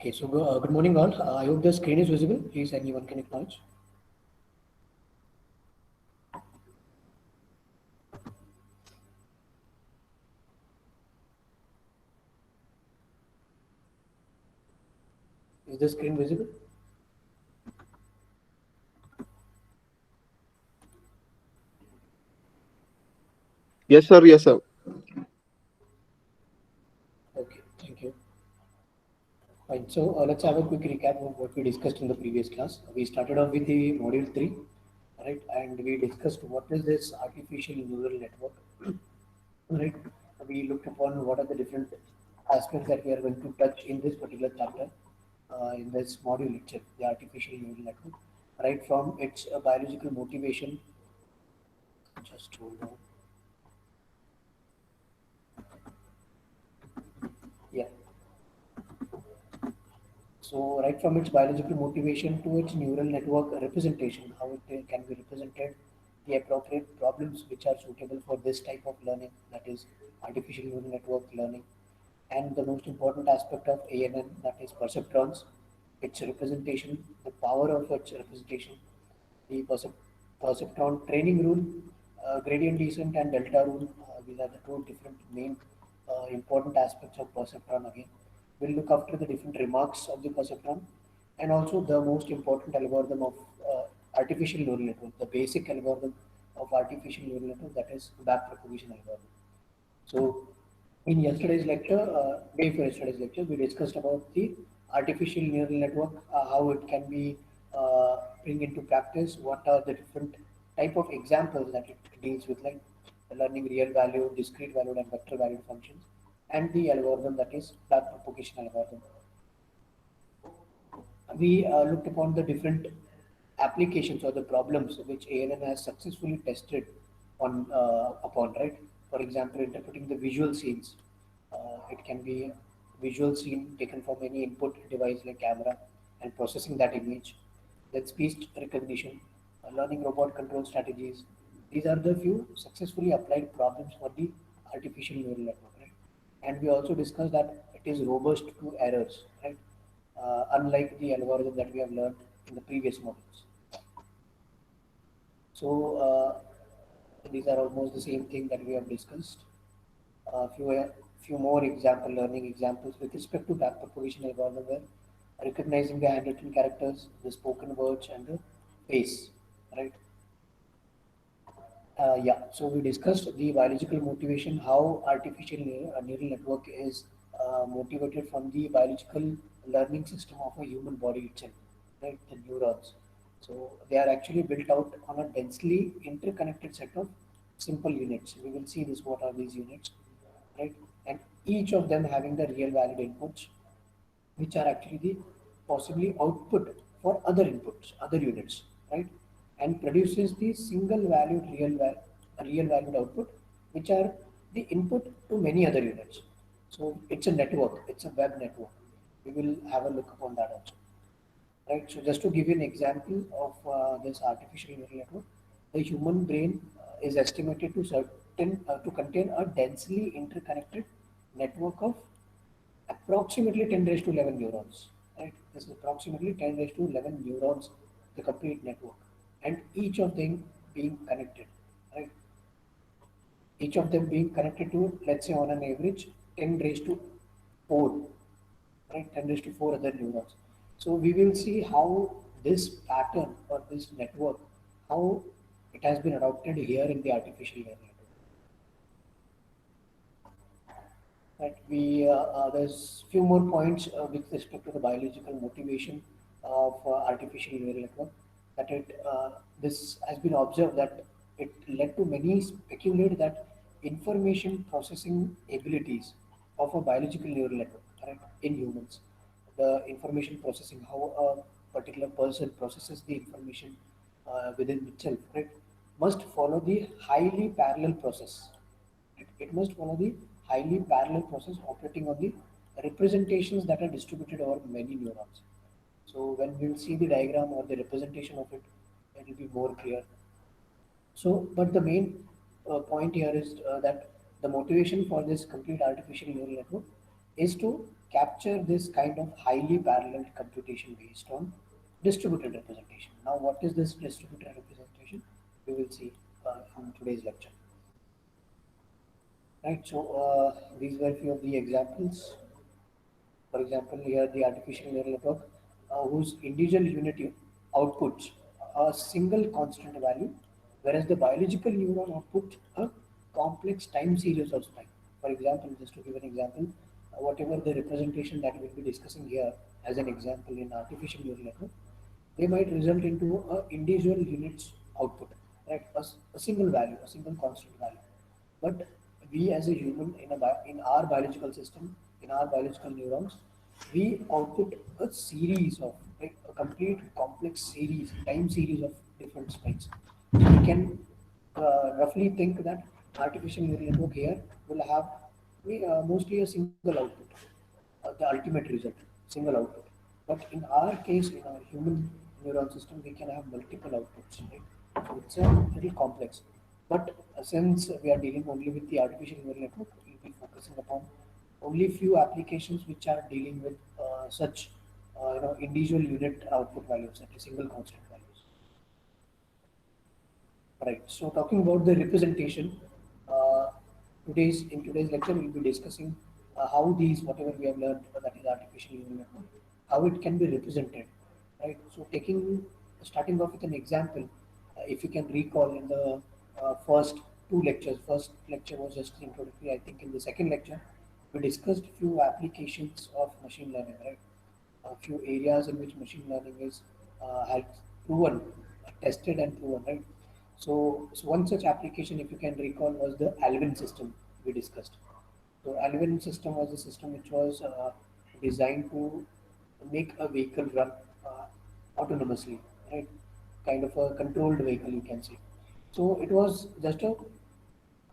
Okay, so good morning all. I hope the screen is visible. Please, anyone can acknowledge. Is the screen visible? Yes, sir. Yes, sir. Okay, thank you. Fine. So let's have a quick recap of what we discussed in the previous class. We started off with the module 3, right? And we discussed what is this artificial neural network, right? We looked upon what are the different aspects that we are going to touch in this particular chapter, in this module lecture, the artificial neural network, right? From its biological motivation. Just hold on. Yeah. So, right from its biological motivation to its neural network representation, how it can be represented, the appropriate problems which are suitable for this type of learning, that is artificial neural network learning, and the most important aspect of ANN, that is perceptrons, its representation, the power of its representation, the perceptron training rule, gradient descent, and delta rule. These are the two different main important aspects of perceptron again. We'll look after the different remarks of the perceptron and also the most important algorithm of artificial neural network, the basic algorithm of artificial neural network, that is backpropagation algorithm. So, in yesterday's lecture, day before yesterday's lecture, we discussed about the artificial neural network, how it can be bring into practice, what are the different type of examples that it deals with, like learning real value, discrete valued, and vector valued functions, and the algorithm that is backpropagation algorithm. We looked upon the different applications or the problems which ANN has successfully tested upon, right? For example, interpreting the visual scenes. It can be visual scene taken from any input device like camera and processing that image. Then speech recognition, learning robot control strategies. These are the few successfully applied problems for the artificial neural network, right? And we also discussed that it is robust to errors, right? Unlike the algorithm that we have learned in the previous modules. So these are almost the same thing that we have discussed. Few more example learning examples with respect to backpropagation algorithm where recognizing the handwritten characters, the spoken words, and the face, right? Yeah, so we discussed the biological motivation, how artificial neural network is motivated from the biological learning system of a human body itself, right? The neurons. So they are actually built out on a densely interconnected set of simple units. We will see this. What are these units, right? And each of them having the real valid inputs, which are actually the possibly output for other inputs, other units, right? And produces the single valued real valued output, which are the input to many other units. So it's a network, it's a web network. We will have a look upon that also, right? So just to give you an example of this artificial neural network, the human brain is estimated to contain a densely interconnected network of approximately 10 raised to 11 neurons. Right? This is approximately 10 raised to 11 neurons, the complete network, and each of them being connected. Right? Each of them being connected to, let's say, on an average, 10 raised to 4, right? 10 raised to 4 other neurons. So we will see how this pattern or this network, how it has been adopted here in the artificial neural network. Right. There's few more points with respect to the biological motivation of artificial neural network. That this has been observed that it led to many speculate that information processing abilities of a biological neural network, right, in humans, the information processing, how a particular person processes the information within itself, right, must follow the highly parallel process. It must follow the highly parallel process operating on the representations that are distributed over many neurons. So when we will see the diagram or the representation of it, it will be more clear. So, but the main point here is that the motivation for this complete artificial neural network is to capture this kind of highly parallel computation based on distributed representation. Now, what is this distributed representation? We will see in today's lecture. Right, so these were few of the examples. For example, here the artificial neural network whose individual unit outputs a single constant value, whereas the biological neuron outputs a complex time series of spike. For example, just to give an example, whatever the representation that we'll be discussing here as an example in artificial neural network, they might result into a individual units output, right? A single value, a single constant value. But we as a human in our biological system, in our biological neurons, we output a series of like a complete complex series, time series of different spikes. So we can roughly think that artificial neural network here will have mostly a single output, the ultimate result, single output. But in our case, in our human neuron system, we can have multiple outputs, right? So it's a little complex. But since we are dealing only with the artificial neural network, we'll be focusing upon only few applications which are dealing with such individual unit output values, that is single constant values. Right. So talking about the representation, uh, today's lecture we'll be discussing how these whatever we have learned that is artificial neural network, how it can be represented. Right. So starting off with an example, if you can recall in the first two lectures, first lecture was just introductory. I think in the second lecture we discussed few applications of machine learning. Right, a few areas in which machine learning is has proven, tested and proven, right? So one such application, if you can recall, was the Alvin system we discussed. So Alvin system was a system which was designed to make a vehicle run autonomously, right? Kind of a controlled vehicle, you can say. So it was just a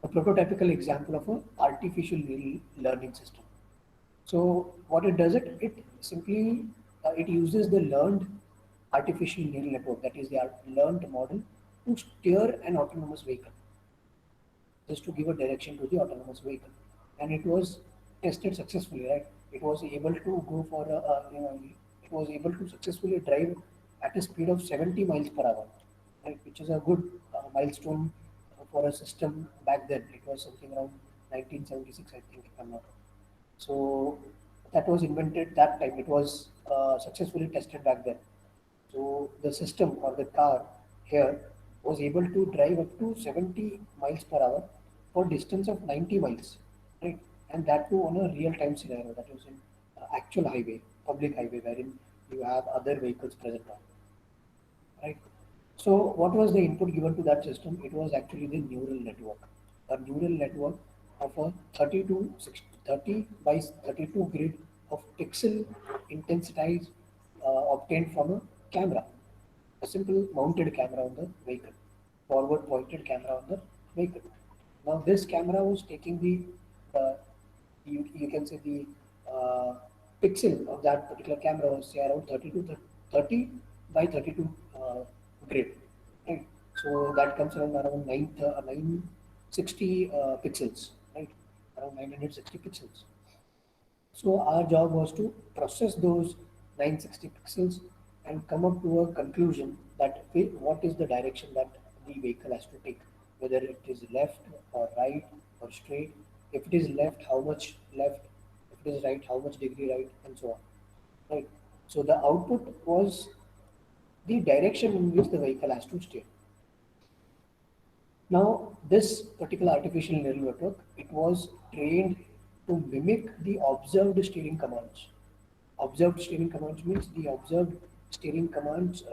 prototypical example of a artificial learning system. So what it does it simply it uses the learned artificial neural network, that is the learned model, to steer an autonomous vehicle, just to give a direction to the autonomous vehicle, and it was tested successfully. Right, it was able to go for it was able to successfully drive at a speed of 70 miles per hour, right, which is a good milestone for a system back then. It was something around 1976, I think, if I'm not wrong. So that was invented that time. It was successfully tested back then. So the system or the car here was able to drive up to 70 miles per hour for distance of 90 miles, right? And that too on a real-time scenario, that was in actual highway, public highway, wherein you have other vehicles present on, right? So what was the input given to that system? It was actually the neural network, a neural network of a 30 by 32 grid of pixel intensitized obtained from a camera, a simple mounted camera on the vehicle, forward pointed camera on the vehicle. Now this camera was taking uh, you can say the pixel of that particular camera was say around 30 by 32 grid, right? So that comes around 960 pixels, right? Around 960 pixels. So our job was to process those 960 pixels and come up to a conclusion that what is the direction that the vehicle has to take, whether it is left or right or straight. If it is left, how much left? If it is right, how much degree right, and so on. Right. So the output was the direction in which the vehicle has to steer. Now, this particular artificial neural network, it was trained to mimic the observed steering commands. Observed steering commands means the observed steering commands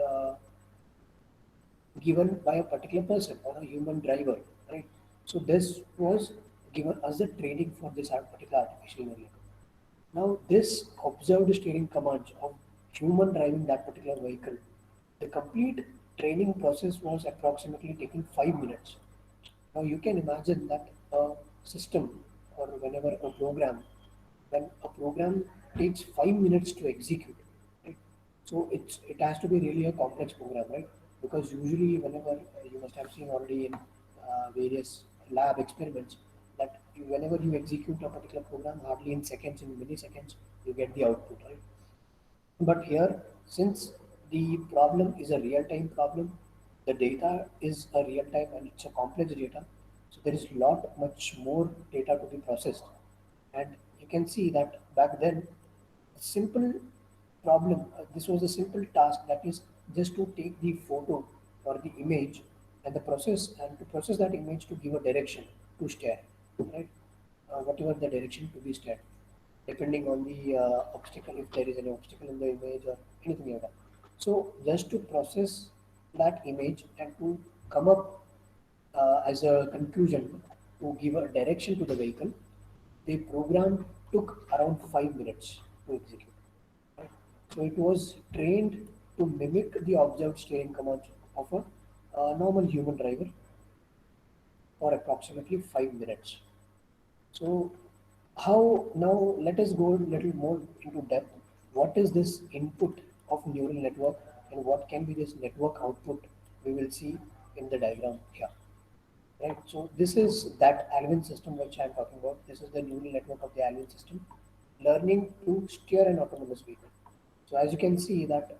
given by a particular person or a human driver, right? So this was given as the training for this particular artificial neural network. Now, this observed steering commands of human driving that particular vehicle, the complete training process was approximately taking 5 minutes. Now you can imagine that a system or whenever a program, when a program takes 5 minutes to execute, right? So it has to be really a complex program, right? Because usually whenever you must have seen already in various lab experiments that you whenever you execute a particular program, hardly in seconds, in milliseconds, you get the output, right? But here, since the problem is a real-time problem, the data is a real-time and it's a complex data, so there is lot much more data to be processed. And you can see that back then, a simple problem, this was a simple task, that is just to take the photo or the image and the process and to process that image to give a direction to stare, right? Whatever the direction to be stared, depending on the obstacle, if there is any obstacle in the image or anything like that. So just to process that image and to come up as a conclusion to give a direction to the vehicle, the program took around 5 minutes to execute. Right? So it was trained to mimic the observed steering commands of a normal human driver for approximately 5 minutes. So how now let us go a little more into depth. What is this input of neural network and what can be this network output we will see in the diagram here. Right. So this is that Alvin system which I am talking about. This is the neural network of the Alvin system, learning to steer an autonomous vehicle. So as you can see that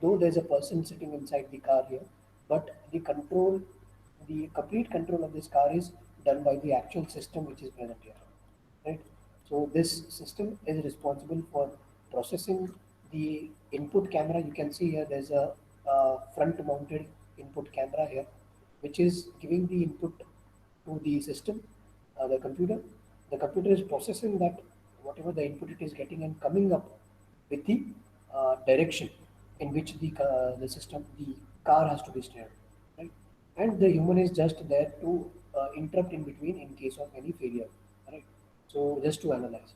though there's a person sitting inside the car here, but the complete control of this car is done by the actual system which is present here, right? So this system is responsible for processing the input camera. You can see here there's a front mounted input camera here, which is giving the input to the system, the computer. The computer is processing that whatever the input it is getting and coming up with the direction in which the system, the car has to be steered, right? And the human is just there to interrupt in between in case of any failure, right? So just to analyze.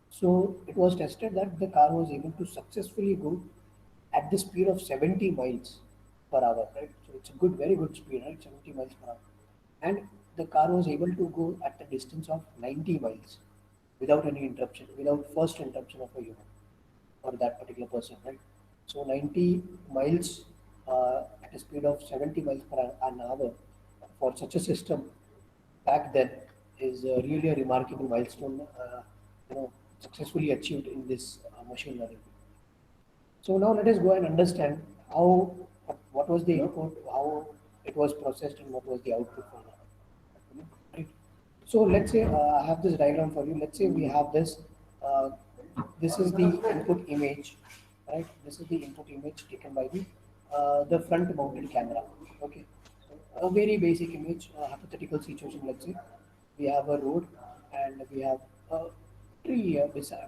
So it was tested that the car was able to successfully go at the speed of 70 miles per hour, right? So it's a good, very good speed, right? 70 miles per hour. And the car was able to go at a distance of 90 miles without any interruption, without first interruption of a human or that particular person, right? So 90 miles at a speed of 70 miles per an hour for such a system back then is really a remarkable milestone, you know, successfully achieved in this machine learning. So now let us go and understand how what was the input, how it was processed, and what was the output for that. Right. So let's say I have this diagram for you. Let's say we have this. Uh, this is the input image, right? This is the input image taken by the front mounted camera. Okay, a very basic image, a hypothetical situation. Let's say we have a road and we have a tree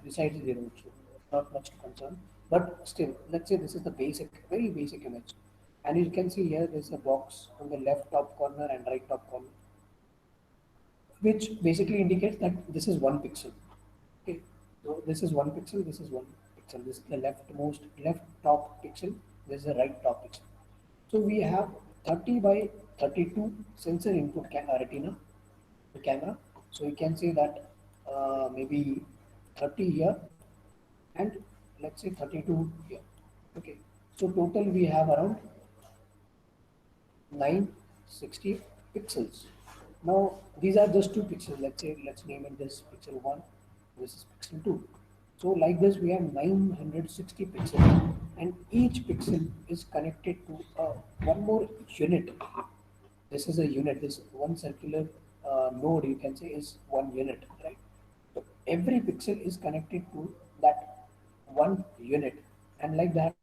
besides the road. So not much to concern, but still, let's say this is the basic, very basic image. And you can see here there's a box on the left top corner and right top corner, which basically indicates that this is one pixel. Okay, so this is one pixel, this is one pixel, this is the leftmost left top pixel, this is the right top pixel. So we have 30 by 32 sensor input retina, the camera. So you can say that maybe 30 here and let's say 32 here. Okay, so total we have around 960 pixels. Now these are just two pixels. Let's say let's name it this pixel 1, this is pixel 2. So like this we have 960 pixels and each pixel is connected to one more unit. This is a unit, this one circular node you can say is one unit, right? So every pixel is connected to that one unit, and like that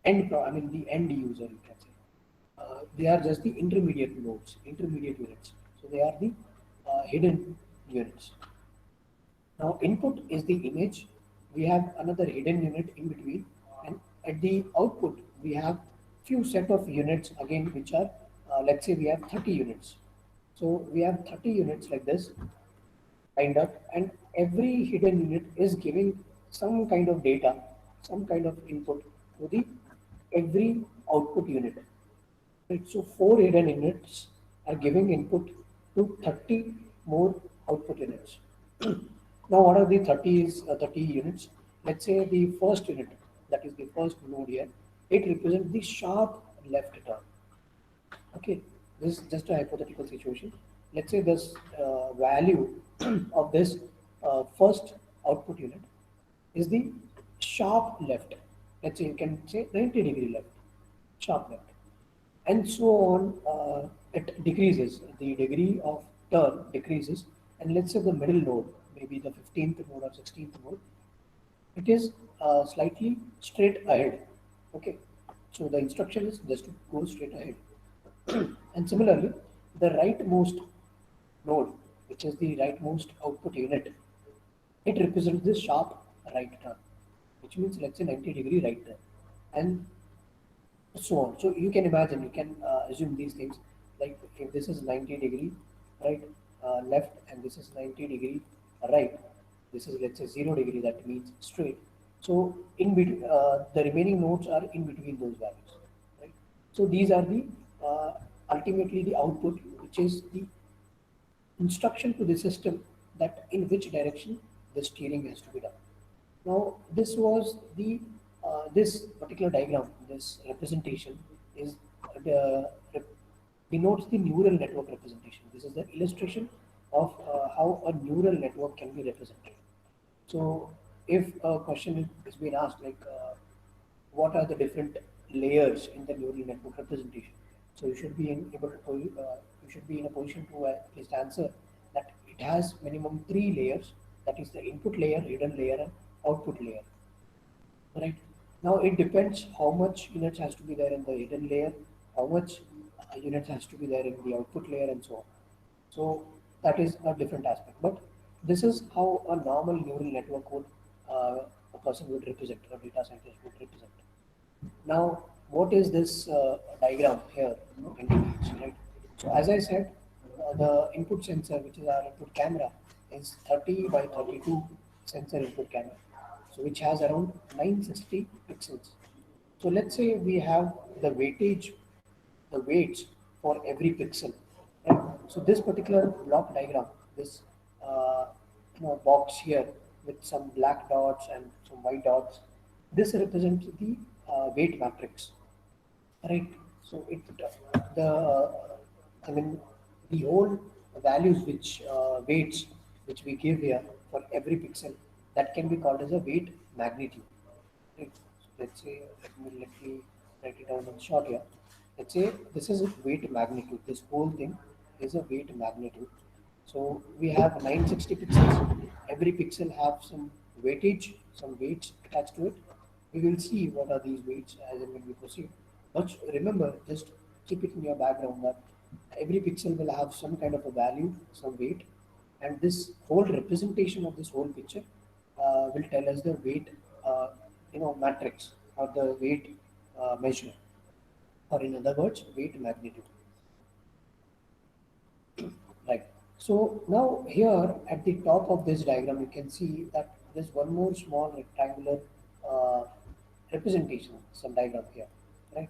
I mean the end user you can say. They are just the intermediate nodes, intermediate units. So they are the hidden units. Now input is the image. We have another hidden unit in between, and at the output we have few set of units again, which are let's say we have 30 units. So we have 30 units like this lined up, and every hidden unit is giving some kind of data, some kind of input to the every output unit. Right? So four hidden units are giving input to 30 more output units. Now, what are the 30 units? Let's say the first unit. that is the first node here, it represents the sharp left turn. Okay, this is just a hypothetical situation. Let's say this value of this first output unit is the sharp left. Let's say you can say 90-degree left, sharp left, and so on. It decreases, the degree of turn decreases, and let's say the middle node, maybe the 15th node or 16th node, it is slightly straight ahead. Okay, so the instruction is just to go straight ahead. And similarly, the rightmost node, which is the rightmost output unit, it represents this sharp right turn, which means let's say 90-degree right turn, and so on. So you can imagine, you can assume these things, like if this is 90-degree right left, and this is 90-degree right, this is let's say 0-degree, that means straight. So in between, the remaining nodes are in between those values, right? So these are the ultimately the output, which is the instruction to the system that in which direction the steering has to be done. Now, this was the this particular diagram, this representation is denotes the neural network representation. This is the illustration of how a neural network can be represented. So, if a question is being asked, like what are the different layers in the neural network representation? So you should be you should be in a position to at least answer that it has minimum three layers. That is the input layer, hidden layer, and output layer. Right. Now it depends how much units has to be there in the hidden layer, how much units has to be there in the output layer, and so on. So that is a different aspect. But this is how a normal neural network would a person would represent, a data scientist would represent. Now, what is this diagram here indicates, right? So as I said, the input sensor, which is our input camera, is 30 by 32 sensor input camera, so which has around 960 pixels. So let's say we have the weightage, the weights for every pixel. Right? So this particular block diagram, this box here with some black dots and some white dots, this represents the weight matrix, right? So it the I mean the whole values which weights which we give here for every pixel, that can be called as a weight magnitude. Right? So let's say let me write it down in short here. Let's say this is a weight magnitude. This whole thing is a weight magnitude. So we have 960 pixels. Every pixel have some weightage, some weights attached to it. We will see what are these weights as and when we proceed. But remember, just keep it in your background that every pixel will have some kind of a value, some weight, and this whole representation of this whole picture will tell us the weight, matrix or the weight measure, or in other words, weight magnitude. Right. So now here at the top of this diagram, you can see that there's one more small rectangular uh, representation, some diagram here, right?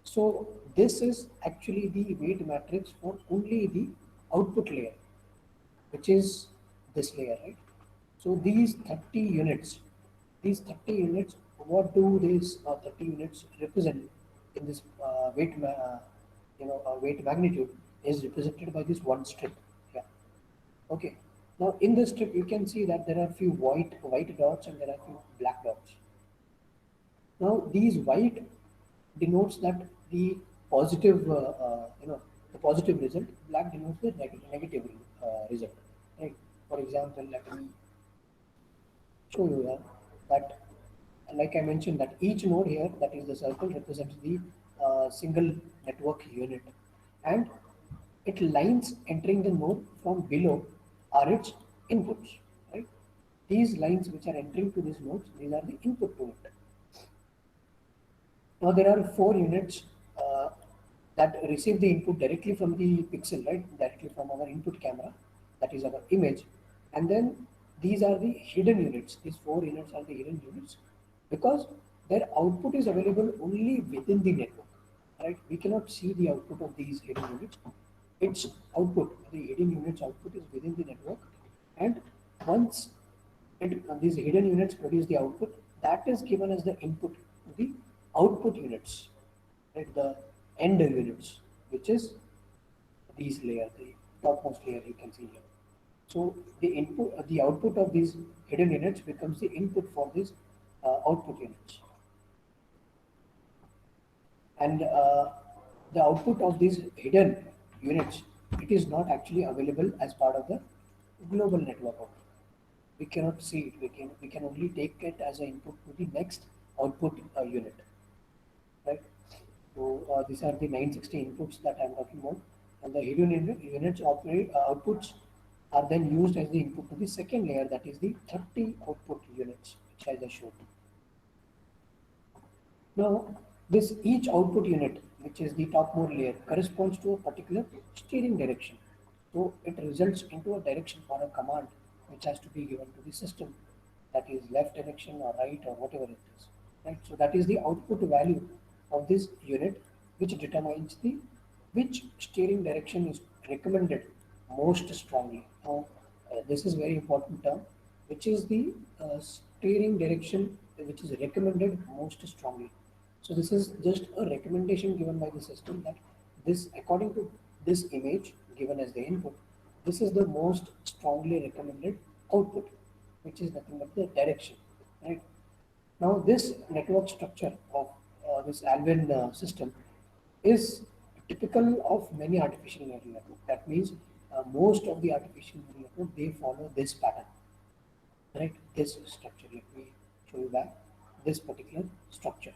So this is actually the weight matrix for only the output layer, which is this layer, right? So these 30 units, what do these 30 units represent in this weight magnitude is represented by this one strip. Yeah. Okay. Now in this strip, you can see that there are few white dots and there are few black dots. Now these white denotes that the positive, the positive result. Black denotes the negative result. Right. For example, let me show you here that, like I mentioned, that each node here, that is the circle, represents the single network unit, and it lines entering the node from below are its inputs. Right. These lines which are entering to these nodes, these are the input to it. Now there are four units that receive the input directly from the pixel, right? Directly from our input camera, that is our image. And then these are the hidden units. These four units are the hidden units because their output is available only within the network, right? We cannot see the output of these hidden units. Its output, the hidden units output is within the network. And once these hidden units produce the output, that is given as the input to the output units, right? The end units, which is these layer, the topmost layer you can see here. So the input, the output of these hidden units becomes the input for these output units, and the output of these hidden units, it is not actually available as part of the global network output. We cannot see it. We can only take it as an input to the next output unit, right? So these are the 960 inputs that I'm talking about, and the hidden units outputs are then used as the input to the second layer, that is the 30 output units, which I just showed. Now, this each output unit, which is the topmost layer, corresponds to a particular steering direction. So it results into a direction or a command which has to be given to the system, that is left direction or right or whatever it is. Right. So that is the output value of this unit, which determines the which steering direction is recommended most strongly. Now, this is very important term, which is the steering direction which is recommended most strongly. So this is just a recommendation given by the system that this, according to this image given as the input, this is the most strongly recommended output, which is nothing but the direction, right? Now this network structure of this Alvin system is typical of many artificial neural networks. That means most of the artificial neural network, they follow this pattern, right? This structure. Let me show you back this particular structure,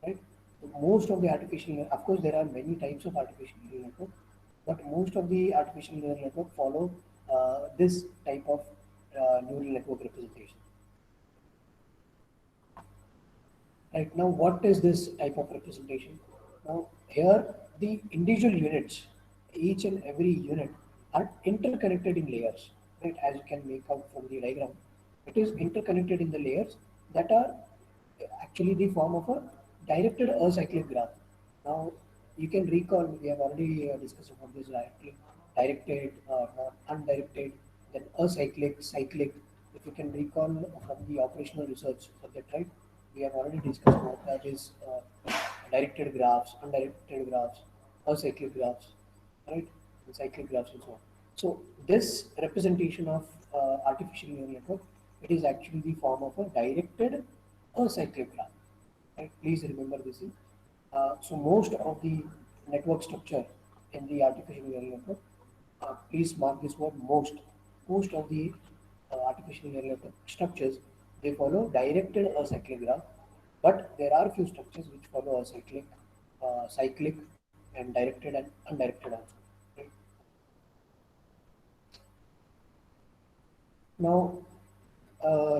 right? So most of the of course, there are many types of artificial neural network, but most of the artificial neural network follow this type of neural network representation. Right now, what is this type of representation? Now, here the individual units, each and every unit are interconnected in layers. Right, as you can make out from the diagram, it is interconnected in the layers that are actually the form of a directed acyclic graph. Now, you can recall we have already discussed about this directed, not undirected, then acyclic, cyclic. If you can recall from the operational research subject, right? We have already discussed what that is directed graphs, undirected graphs, acyclic graphs, right? And cyclic graphs and so on. So this representation of artificial neural network, it is actually the form of a directed acyclic graph. Right? Please remember this thing. So most of the network structure in the artificial neural network, please mark this word most. Most of the artificial neural network structures, they follow directed acyclic graph, but there are few structures which follow acyclic, cyclic, and directed and undirected also. Right? Now,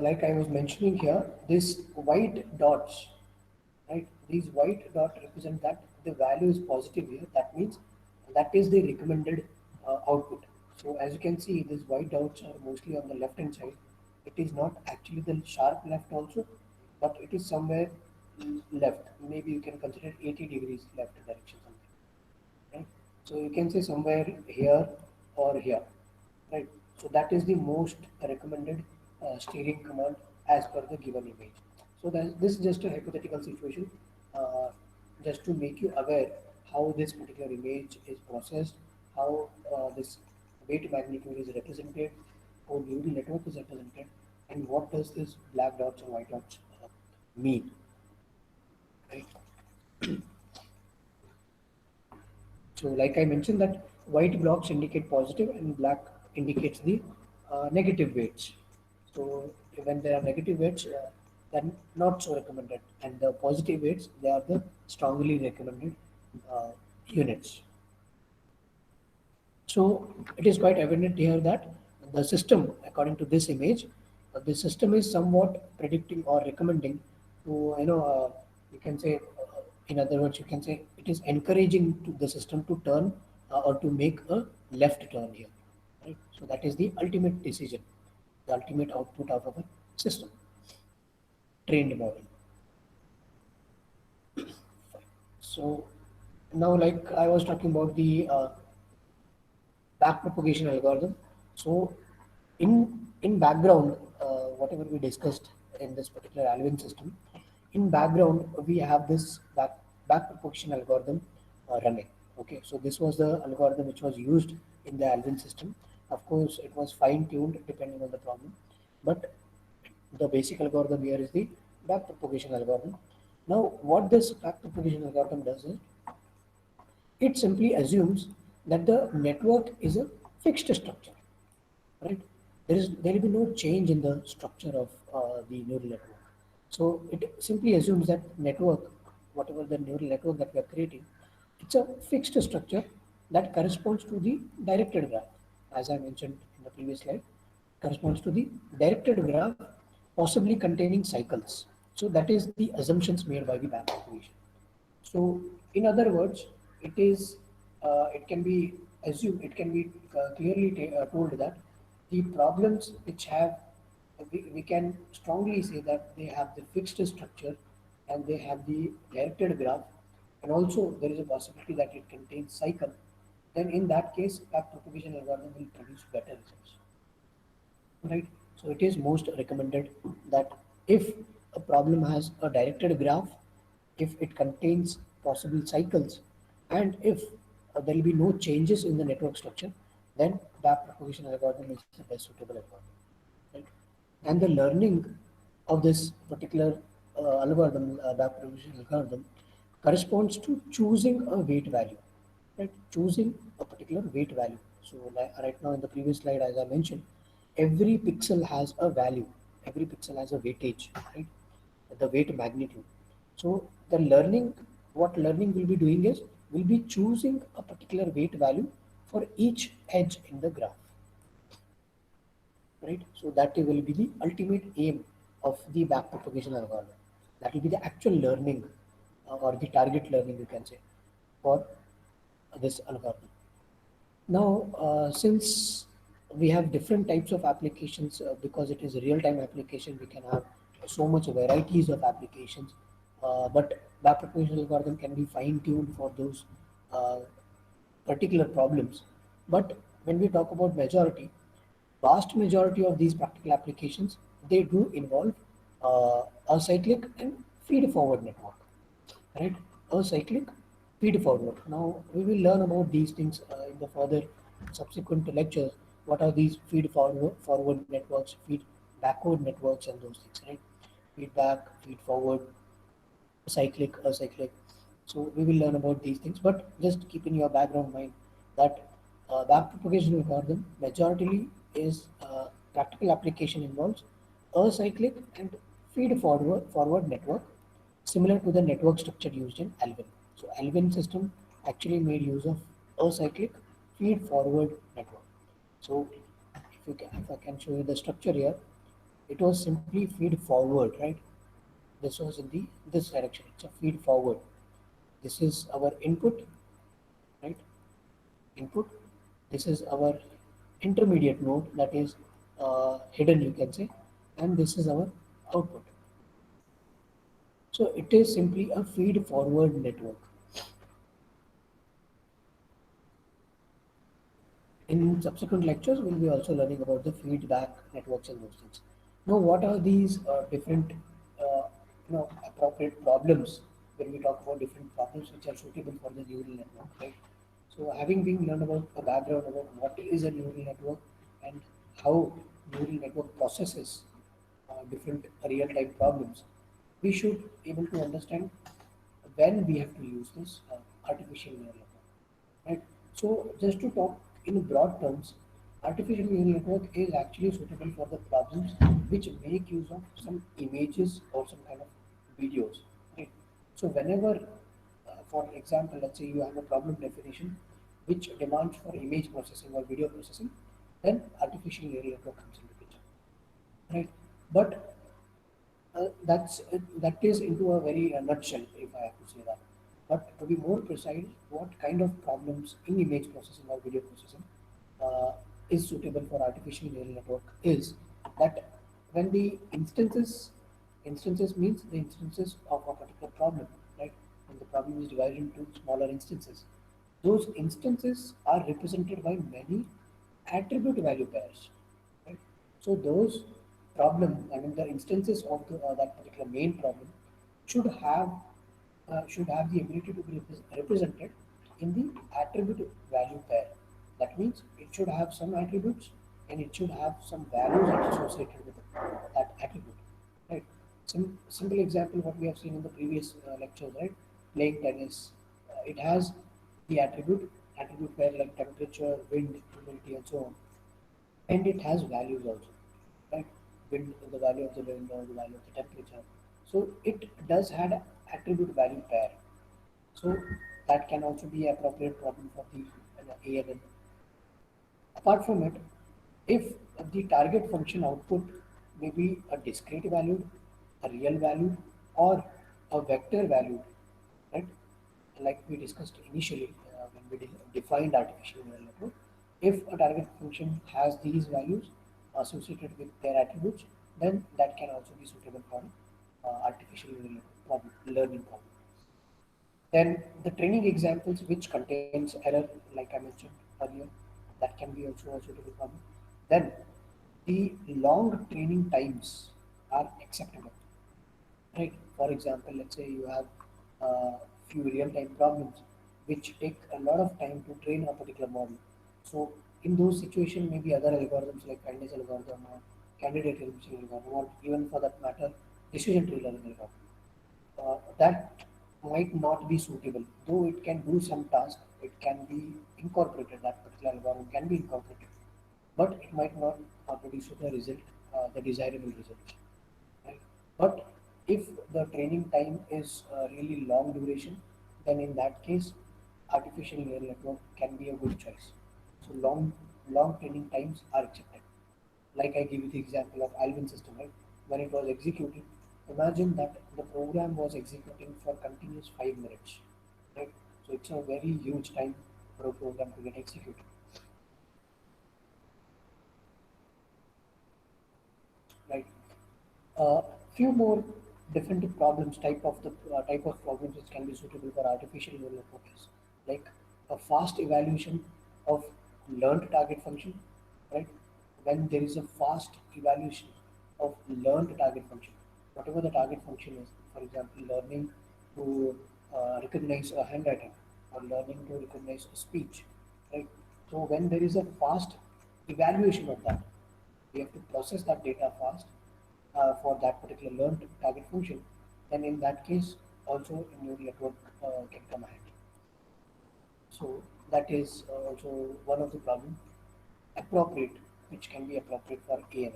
like I was mentioning here, this white dots, right? These white dot represent that the value is positive here. That means that is the recommended output. So as you can see, these white dots are mostly on the left hand side. It is not actually the sharp left also, but it is somewhere left. Maybe you can consider 80 degrees left direction something. Right? So you can say somewhere here or here, right? So that is the most recommended steering command as per the given image. So this is just a hypothetical situation, uh, just to make you aware how this particular image is processed, how this weight magnitude is represented, how neural network is represented, and what does this black dots and white dots mean, right? So like I mentioned that white blocks indicate positive and black indicates the negative weights. So when there are negative weights, then not so recommended, and the positive weights, they are the strongly recommended uh, units. So it is quite evident here that the system, according to this image, the system is somewhat predicting or recommending to, you can say, in other words, you can say it is encouraging to the system to turn or to make a left turn here. Right? So that is the ultimate decision, the ultimate output out of a system, trained model. So now, like I was talking about the backpropagation algorithm. So in background, whatever we discussed in this particular Alvin system, in background we have this back propagation algorithm running. Okay, so this was the algorithm which was used in the Alvin system. Of course, it was fine tuned depending on the problem, but the basic algorithm here is the back propagation algorithm. Now, what this back propagation algorithm does is it simply assumes that the network is a fixed structure, right? There will be no change in the structure of the neural network. So it simply assumes that network, whatever the neural network that we are creating, it's a fixed structure that corresponds to the directed graph. As I mentioned in the previous slide, corresponds to the directed graph, possibly containing cycles. So that is the assumptions made by the backpropagation. So, in other words, it can be assumed, it can be clearly told that the problems which have, we can strongly say that they have the fixed structure and they have the directed graph, and also there is a possibility that it contains cycle. Then, in that case, backpropagation algorithm will produce better results, right? So it is most recommended that if a problem has a directed graph, if it contains possible cycles, and if there will be no changes in the network structure, then backpropagation algorithm is the best suitable algorithm, right? And the learning of this particular algorithm, backpropagation algorithm, corresponds to choosing a weight value, right? Choosing a particular weight value. So right now in the previous slide, as I mentioned, every pixel has a value, every pixel has a weightage, right? The weight magnitude. So the learning, what learning will be doing is, will be choosing a particular weight value for each edge in the graph, right? So that will be the ultimate aim of the backpropagation algorithm. That will be the actual learning or the target learning, you can say, for this algorithm. Now, since we have different types of applications, because it is a real-time application, we can have so much varieties of applications. But backpropagation algorithm can be fine-tuned for those uh, particular problems. But when we talk about majority, vast majority of these practical applications, they do involve acyclic and feed-forward network, right? Acyclic feed forward. Now we will learn about these things in the further subsequent lectures. What are these forward networks, feed backward networks, and those things, right? Feedback, feed forward, cyclic, acyclic. So we will learn about these things, but just keep in your background mind that backpropagation algorithm majority is practical application involves acyclic and feed forward network, similar to the network structure used in Alvin. So Alvin system actually made use of acyclic feed forward network. So if I can show you the structure here, it was simply feed forward, right? This was in the this direction. It's a feed forward. This is our input, right? Input. This is our intermediate node, that is hidden, you can say, and this is our output. So it is simply a feed forward network. In subsequent lectures, we'll be also learning about the feedback networks and those things. Now, what are these different, appropriate problems when we talk about different problems which are suitable for the neural network, right? So, having been learned about a background about what is a neural network and how neural network processes different real-time problems, we should able to understand when we have to use this artificial neural network, right? So just to talk in broad terms, artificial neural network is actually suitable for the problems which make use of some images or some kind of videos, right? So whenever, for example, let's say you have a problem definition which demands for image processing or video processing, then artificial neural network comes into picture, right? But that is into a very nutshell, if I have to say that. But to be more precise, what kind of problems in image processing or video processing uh, is suitable for artificial neural network is that when the instances means the instances of a particular problem, right? When the problem is divided into smaller instances, those instances are represented by many attribute value pairs, right? So those problem, I mean the instances of that particular main problem should have the ability to be represented in the attribute value pair. That means it should have some attributes and it should have some values associated with that attribute. Right. Some simple example what we have seen in the previous lectures, right? Playing tennis, it has the attribute pair like temperature, wind, humidity, and so on, and it has values also, right? Wind, the value of the wind or the value of the temperature. So it does have attribute value pair. So that can also be appropriate problem for the ANN. Apart from it, if the target function output may be a discrete value, a real value, or a vector value, right? Like we discussed initially when we defined artificial neural network, if a target function has these values associated with their attributes, then that can also be suitable for artificial neural network learning problem. Then the training examples which contains error, like I mentioned earlier, that can be also a suitable problem. Then the long training times are acceptable, right? For example, let's say you have few real-time problems which take a lot of time to train a particular model. So in those situations, maybe other algorithms like kindness algorithm or candidate elimination algorithm, or even for that matter, decision tree learning algorithm, that might not be suitable. Though it can do some task, it can be incorporated, that particular algorithm can be incorporated, but it might not produce the result, the desirable result. Right? But if the training time is really long duration, then in that case, artificial neural network can be a good choice. So long training times are accepted. Like I give you the example of Alvin system, right? When it was executing, imagine that the program was executing for continuous 5 minutes, right? So it's a very huge time for a program to get executed, right? Uh, few more different problems, type of problems which can be suitable for artificial neural networks, like a fast evaluation of learned target function, right? When there is a fast evaluation of learned target function, whatever the target function is, for example, learning to recognize a handwriting or learning to recognize a speech, right? So when there is a fast evaluation of that, we have to process that data fast for that particular learned target function, then in that case also a neural network can come ahead. So that is also one of the problem appropriate, which can be appropriate for ANN.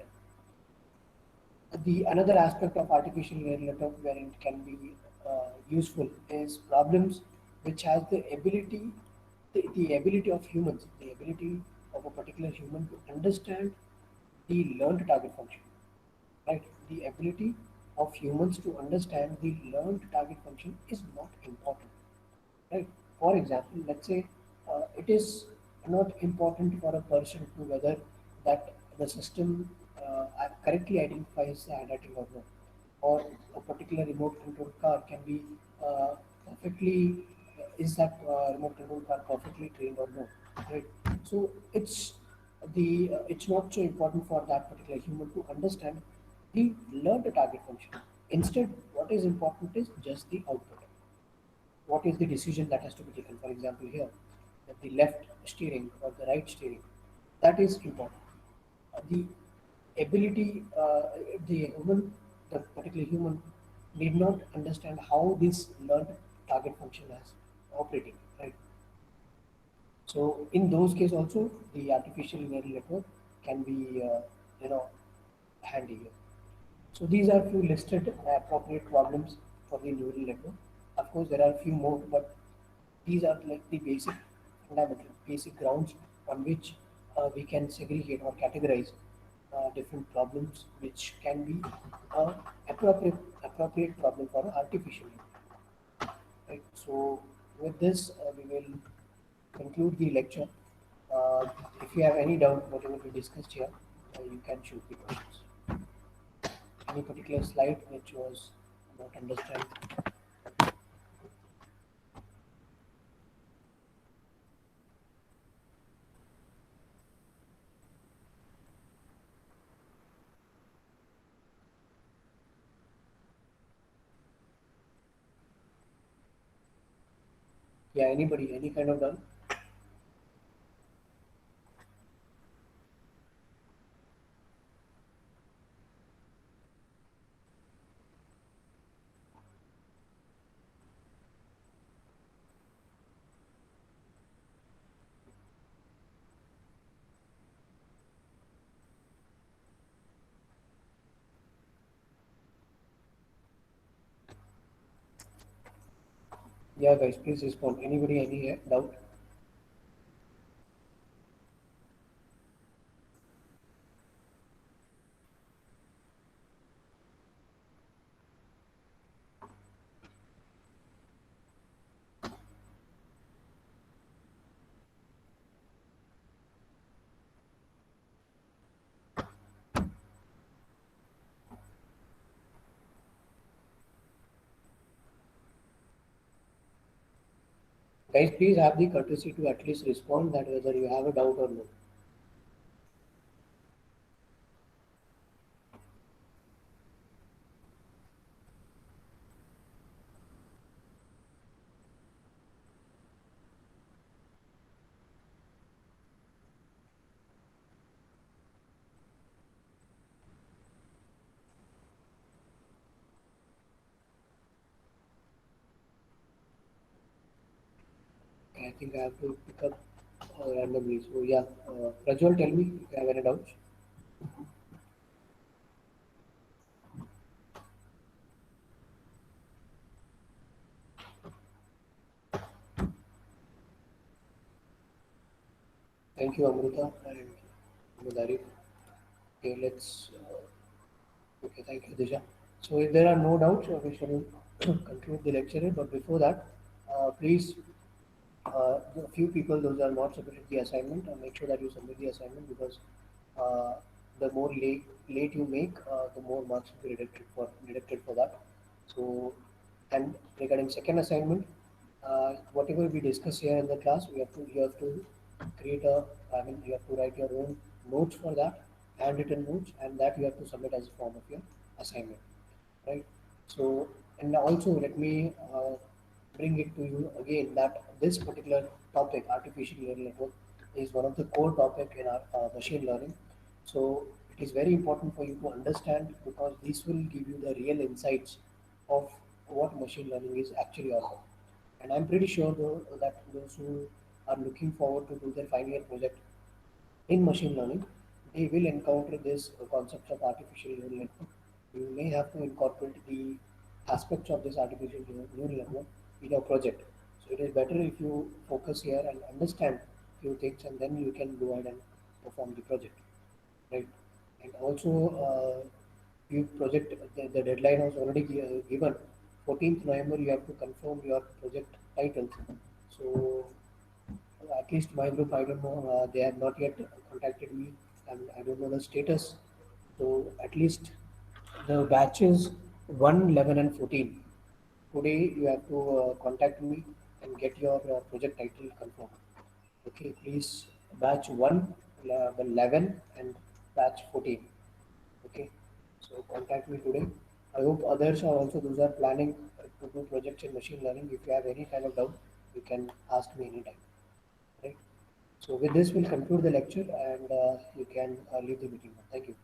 The another aspect of artificial neural network where it can be useful is problems which has the ability of humans, the ability of a particular human to understand the learned target function, right? The ability of humans to understand the learned target function is not important, right? For example, let's say it is not important for a person to whether that the system correctly identifies the handwriting or not, or a particular remote control car can be perfectly is that remote control car perfectly trained or not, right? So it's not so important for that particular human to understand the learned target function. Instead, what is important is just the output. What is the decision that has to be taken? For example, here, that the left steering or the right steering, that is important. The ability, the particular human need not understand how this learned target function is operating, right? So in those cases also, the artificial neural network can be, you know, handy here. So these are few listed appropriate problems for the neural network. Of course, there are a few more, but these are like the fundamental, basic grounds on which we can segregate or categorize different problems, which can be appropriate problem for artificial neural. Right. So with this, we will conclude the lecture. Uh, if you have any doubt, whatever we discussed here, you can shoot the questions. Any particular slide which was not understand? Yeah, anybody, any kind of doubt? Yeah, guys, please respond. Anybody, any doubt? Guys, please have the courtesy to at least respond that whether you have a doubt or no. Okay, I think I have to pick up randomly. So yeah, Prajwal, tell me if you have any doubts. Thank you, Amrita and Mudarif. Okay, let's. Okay, thank you, Disha. So if there are no doubts, we shall conclude the lecture. But before that, please, a few people those are not submitted the assignment, make sure that you submit the assignment because uh, the more late you make, the more marks will be deducted for that. So, and regarding second assignment, whatever we discuss here in the class, you have to create a, I mean, you have to write your own notes for that, handwritten notes, and that you have to submit as a form of your assignment, right? So, and also let me bring it to you again that this particular topic, artificial neural network, is one of the core topic in our machine learning. So it is very important for you to understand because this will give you the real insights of what machine learning is actually all about. And I'm pretty sure though that those who are looking forward to do their final year project in machine learning, they will encounter this concept of artificial neural network. You may have to incorporate the aspects of this artificial neural network in your project. So it is better if you focus here and understand few things, and then you can go ahead and perform the project, right? And also, you project the deadline was already given. 14th November, you have to confirm your project title. So at least my group, I don't know, they have not yet contacted me and I don't know the status. So at least the batches 1, 11, and 14. Today you have to contact me and get your project title confirmed. Okay, please batch 1, 11, and batch 14. Okay, so contact me today. I hope others are also those are planning to do projects in machine learning. If you have any kind of doubt, you can ask me anytime. Right. So with this, we'll conclude the lecture and you can leave the meeting now. Thank you.